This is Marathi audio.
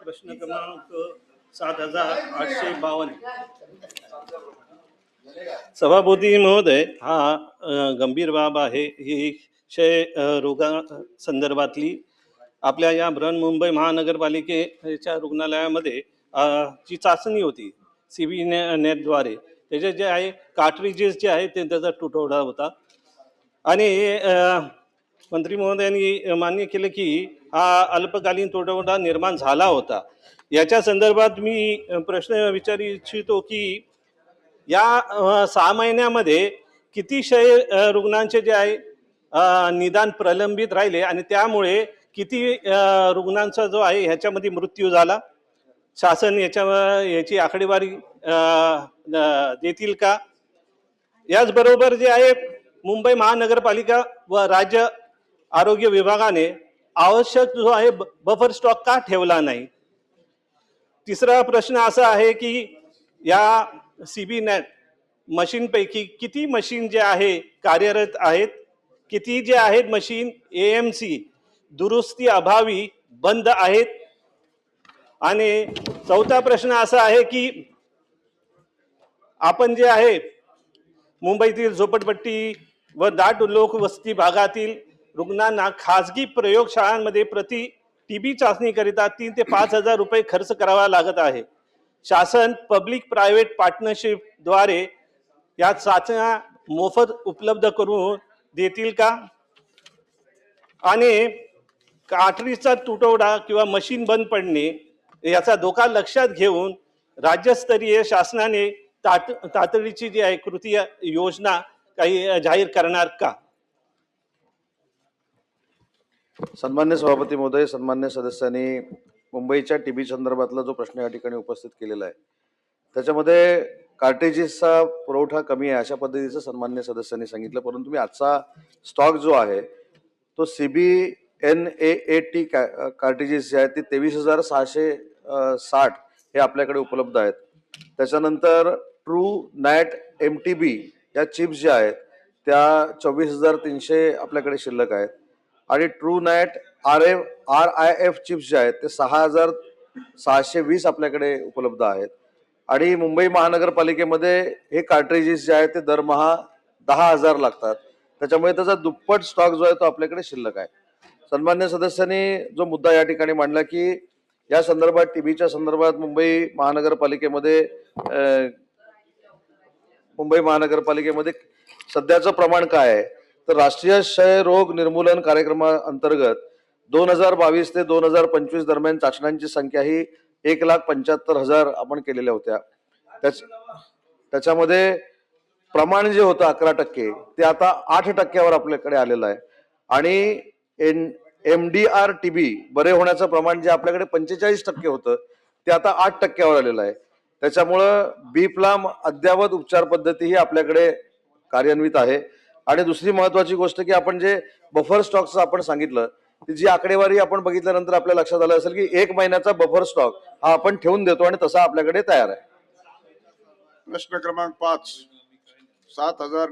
प्रश्न क्रमांक 7852. सभापती महोदय, हा गंभीर बाब आहे. ही क्षय रोगा संदर्भातली आपल्या या बृहन्मुंबई महानगरपालिकेच्या रुग्णालयामध्ये जी चाचणी होती CB नेटद्वारे, त्याचे जे आहे कार्ट्रिजेस जे आहे ते त्याचा तुटवडा होता आणि मंत्री महोदयांनी मान्य केलं की हा अल्पकालीन तुटवडा निर्माण झाला होता. याच्या संदर्भात मी प्रश्न विचारू इच्छितो की या 6 महिन्यामध्ये किती क्षय रुग्णांचे जे आहे निदान प्रलंबित राहिले आणि त्यामुळे किती रुग्णांचा जो आहे ह्याच्यामध्ये मृत्यू झाला? शासन याची आकडेवारी देतील का? याचबरोबर जे आहे मुंबई महानगरपालिका व राज्य आरोग्य विभागाने आवश्यक जो आहे बफर स्टॉक का ठेवला नाही? तिसरा प्रश्न असा आहे की या CB नेट मशीनपैकी किती मशीन जे आहे कार्यरत आहेत, किती जे आहेत मशीन AMC दुरुस्ती अभावी बंद आहेत? आणि चौथा प्रश्न असा आहे की आपण जे आहे मुंबईतील झोपडपट्टी व दाट लोकवस्ती भागातील रुग्णांना खाजगी प्रयोगशाळांमध्ये प्रति TB चाचणीकरिता 3 ते 5 हजार रुपये खर्च करावा लागत आहे. शासन पब्लिक प्रायव्हेट पार्टनरशिपद्वारे या चाचण्या मोफत उपलब्ध करून देतील का? आणि कार्ट्रिजचा तुटवडा किंवा मशीन बंद पडणे याचा धोका लक्षात घेऊन राज्यस्तरीय शासनाने तातडीची जी आहे कृती योजना काही जाहीर करणार का? सन्मान्य सभापती महोदय, सन्मान्य सदस्यांनी मुंबईच्या TB संदर्भातला जो प्रश्न या ठिकाणी उपस्थित केलेला आहे त्याच्यामध्ये कार्ट्रिजेसचा पुरवठा कमी आहे अशा पद्धतीचं सन्मान्य सदस्यांनी सांगितलं. परंतु मी आजचा स्टॉक जो आहे तो CBNAAT कार्ट्रिजेस जे आहेत ते 23,660 हे आपल्याकडे उपलब्ध आहेत. त्याच्यानंतर TrueNAT MTB या चिप्स ज्या आहेत त्या 24,300 आपल्याकडे शिल्लक आहेत आणि TrueNAT RIF चिप्स जे आहेत ते 6,620 आपल्याकडे उपलब्ध आहेत. आणि मुंबई महानगरपालिकेमध्ये हे कार्ट्रिजेस जे आहेत ते दरमहा 10,000 लागतात. त्याच्यामुळे त्याचा दुप्पट स्टॉक जो आहे तो आपल्याकडे शिल्लक आहे. सन्मान्य सदस्यांनी जो मुद्दा या ठिकाणी मांडला की या संदर्भात TBच्या संदर्भात मुंबई महानगरपालिकेमध्ये सध्याचं प्रमाण काय आहे तर राष्ट्रीय क्षय रोग निर्मूलन कार्यक्रमाअंतर्गत 2022 ते 2025 दरम्यान चाचण्यांची संख्या ही 1,75,000 आपण केलेल्या होत्या. त्याच्यामध्ये प्रमाण जे होतं 11% ते आता 8% आपल्याकडे आलेलं आहे. आणि MDR TB बरे होण्याचं प्रमाण जे आपल्याकडे 45% होतं ते आता 8% आलेलं आहे. त्याच्यामुळं बीप्लाम अद्यावत उपचार पद्धती ही आपल्याकडे कार्यान्वित आहे. आणि दुसरी महत्वाची गोष्ट की आपण जे बफर स्टॉकचं आपण सांगितलं ती जी आकडेवारी आपण बघितल्यानंतर आपल्या लक्षात आलं असेल की 1 महिन्याचा बफर स्टॉक हा आपण ठेवून देतो आणि तसा आपल्याकडे तयार आहे. प्रश्न क्रमांक 5 7,000